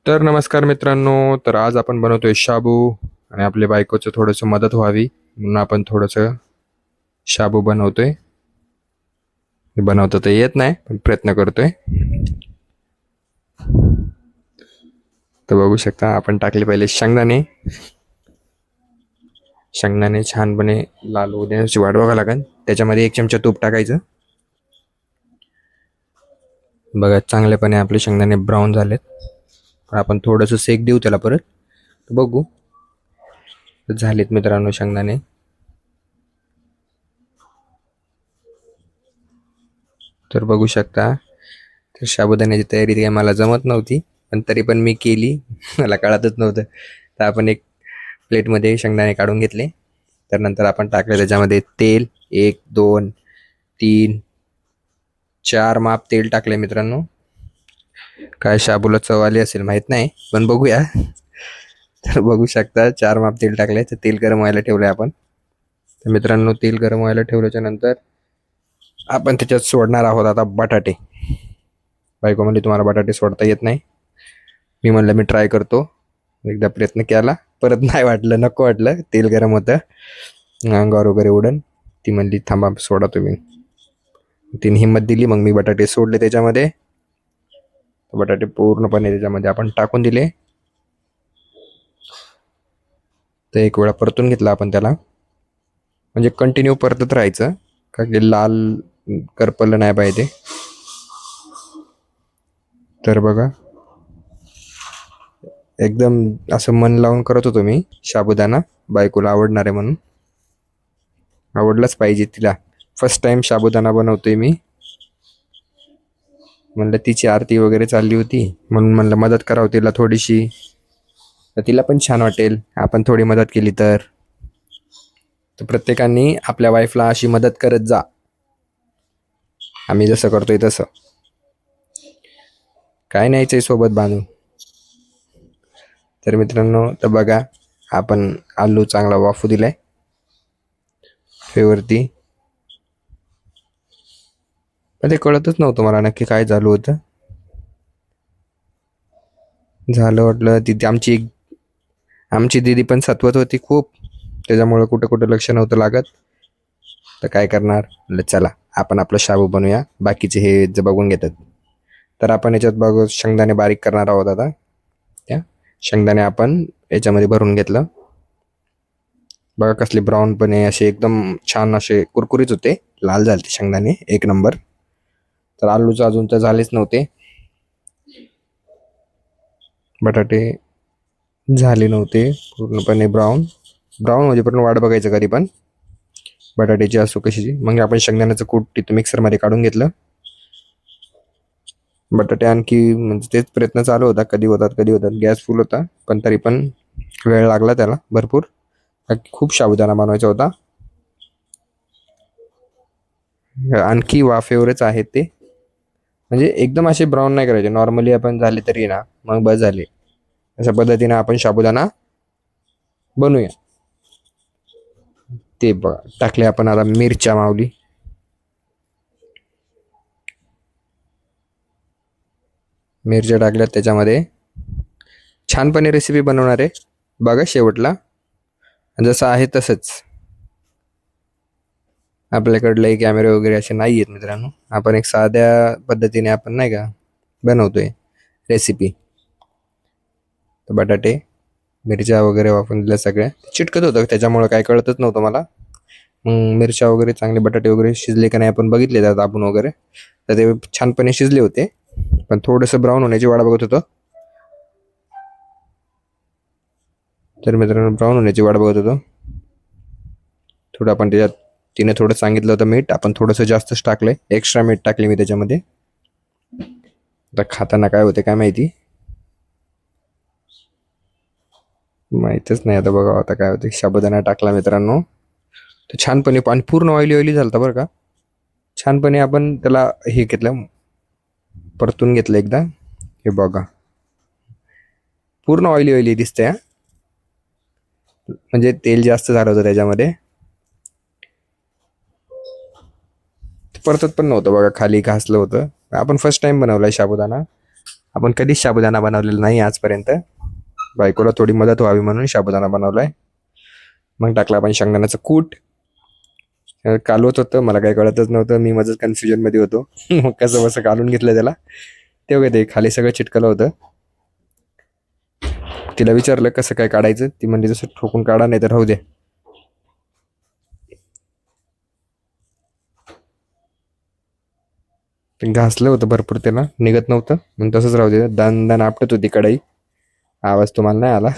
तर नमस्कार मित्रांनो. तर आज आपण बनवतोय शाबू आणि आपल्या बायकोचं थोडंसं मदत व्हावी म्हणून आपण थोडंसं शाबू बनवतोय. बनवता तर येत नाही पण प्रयत्न करतोय. तर बघू शकता आपण टाकले पहिले शेंगदाणे. शेंगदाणे छानपणे लाल होऊ देण्याची वाट बघावं लागेल. त्याच्यामध्ये 1 चमचा तूप टाकायचं. बघा चांगल्यापणे आपले शेंगदाणे ब्राऊन झालेत. पण आपण थोडंसं सेक देऊ त्याला परत. तर बघू. तर झालेत मित्रांनो शेंगदाणे. तर बघू शकता. तर साबुदाण्याची तयारी काही मला जमत नव्हती पण तरी पण मी केली. मला कळतच नव्हतं. तर आपण एक प्लेटमध्ये शेंगदाणे काढून घेतले. तर नंतर आपण टाकले त्याच्यामध्ये तेल. 1, 2, 3, 4 माप तेल टाकले मित्रांनो. काय शाबूला चव आली असेल माहित नाही पण बघूया. तर बघू शकता 4 माप तेल टाकले. तर तेल गरम व्हायला ठेवलंय आपण. तर मित्रांनो तेल गरम व्हायला ठेवल्याच्या नंतर आपण त्याच्यात सोडणार आहोत आता बटाटे. बायको म्हणली तुम्हाला बटाटे सोडता येत नाही. मी म्हणलं मी ट्राय करतो. एकदा प्रयत्न केला. परत नाही वाटलं, नको वाटलं. तेल गरम होतं, अंगावर वगैरे उडन. ती म्हणली थांबा सोडा तुम्ही. तिने हिंमत दिली. मग मी बटाटे सोडले त्याच्यामध्ये. बटाटे पूर्णपणे त्याच्यामध्ये आपण टाकून दिले. तर एक वेळा परतून घेतला आपण त्याला. म्हणजे कंटिन्यू परतत राहायचं का की लाल करपलं नाही पाहिजे. तर बघा एकदम असं मन लावून करत होतो मी साबुदाणा. बायकोला आवडणार आहे म्हणून. आवडलाच पाहिजे तिला. फर्स्ट टाइम साबुदाणा बनवतोय मी. म्हणलं तिची आरती वगैरे चालली होती म्हणून म्हणलं मदत करावं तिला थोडीशी. तर तिला पण छान वाटेल आपण थोडी मदत केली तर. तर प्रत्येकाने आपल्या वाईफला अशी मदत करत जा. आम्ही जसं करतोय तसं. काय न्यायचंय सोबत बांधून. तर मित्रांनो तर बघा आपण आलू चांगला वाफू दिलाय फेवरती. पण ते कळतच नव्हतं मला नक्की काय झालं होतं. झालं वाटलं तिथे आमची दीदी पण सत्वत होती खूप. त्याच्यामुळे कुठं कुठं लक्ष नव्हतं लागत. तर काय करणार म्हणलं चला आपण आपलं शाबू बनवूया. बाकीचे हे जे बघून घेतात. तर आपण याच्यात बघू शेंगदाणे बारीक करणार आहोत आता. त्या शेंगदाणे आपण याच्यामध्ये भरून घेतलं. बघा कसले ब्राऊन पण आहे असे एकदम छान असे कुरकुरीत होते. लाल झाले शेंगदाणे 1 नंबर. तर आलूचं अजून तर झालेच नव्हते. बटाटे झाले नव्हते पूर्णपणे ब्राऊन. ब्राऊन होईपर्यंत वाट बघायचं कधी पण. बटाट्याची असो कशाची. मग आपण शेंगदाण्याचं कूट तिथं मिक्सरमध्ये काढून घेतलं. बटाटे आणखी म्हणजे तेच प्रयत्न चालू होता कधी होतात. गॅस फुल होता पण तरी पण वेळ लागला त्याला भरपूर. खूप साबुदाणा बनवायचा होता. आणखी वाफेवरच आहेत ते. म्हणजे एकदम असे ब्राऊन नाही करायचे. नॉर्मली आपण झाले तरी ना मग बस झाले. अशा पद्धतीने आपण साबुदाणा बनवूया. ते बघा टाकले आपण आता मिरच्या मावली. मिरच्या टाकल्यात त्याच्यामध्ये. छानपणे रेसिपी बनवणार आहे बघा शेवटला. जसं आहे तसंच. आपल्याकडले कॅमेरे वगैरे असे नाही आहेत मित्रांनो. आपण एक साध्या पद्धतीने आपण नाही का बनवतोय रेसिपी. तर बटाटे मिरच्या वगैरे वापरून दिल्या सगळ्या. चिटकत होतं त्याच्यामुळे काय कळतच नव्हतं मला. मग मिरच्या वगैरे चांगले बटाटे वगैरे शिजले का नाही आपण बघितले त्यात आपण वगैरे. तर ते छानपणे शिजले होते. पण थोडंसं ब्राऊन होण्याची वाट बघत होतो. तर मित्रांनो ब्राऊन होण्याची वाट बघत होतो. थोडं आपण त्याच्यात तिने थोडं सांगितलं होतं मीठ. आपण थोडंसं जास्तच टाकलंय. एक्स्ट्रा मीठ टाकले मी त्याच्यामध्ये. आता खाताना काय होते काय माहिती. माहीतच नाही आता बघा आता काय होते. साबुदाणा टाकला मित्रांनो. तर छानपणे आणि पूर्ण ऑइली झालं बरं का. छानपणे आपण त्याला हे घेतलं परतून घेतलं एकदा. हे बघा पूर्ण ऑइली दिसतंय. म्हणजे तेल जास्त झालं होतं त्याच्यामध्ये. परतत पण नव्हतं बघा खाली घासलं होतं. आपण फर्स्ट टाइम बनवलाय साबुदाणा. आपण कधीच साबुदाणा बनवलेला नाही आजपर्यंत. बायकोला थोडी मदत व्हावी म्हणून साबुदाणा बनवलाय. मग टाकला आपण शेंगदाण्याचं कूट. कालवत होतं, मला काही कळतच नव्हतं, मी माझं कन्फ्युजन मध्ये होतो. मग कसं बसं काढून घेतलं त्याला. तेव्हा ते खाली सगळं चिटकलं होतं. तिला विचारलं कसं काय काढायचं, ती म्हणजे जसं ठोकून काढा नाही तर राहू दे. ते घासलं होतं भरपूर, त्याला निघत नव्हतं म्हणून तसंच राहू दे. दान दान आपटत होती कढई. आवाज तुम्हाला नाही आला.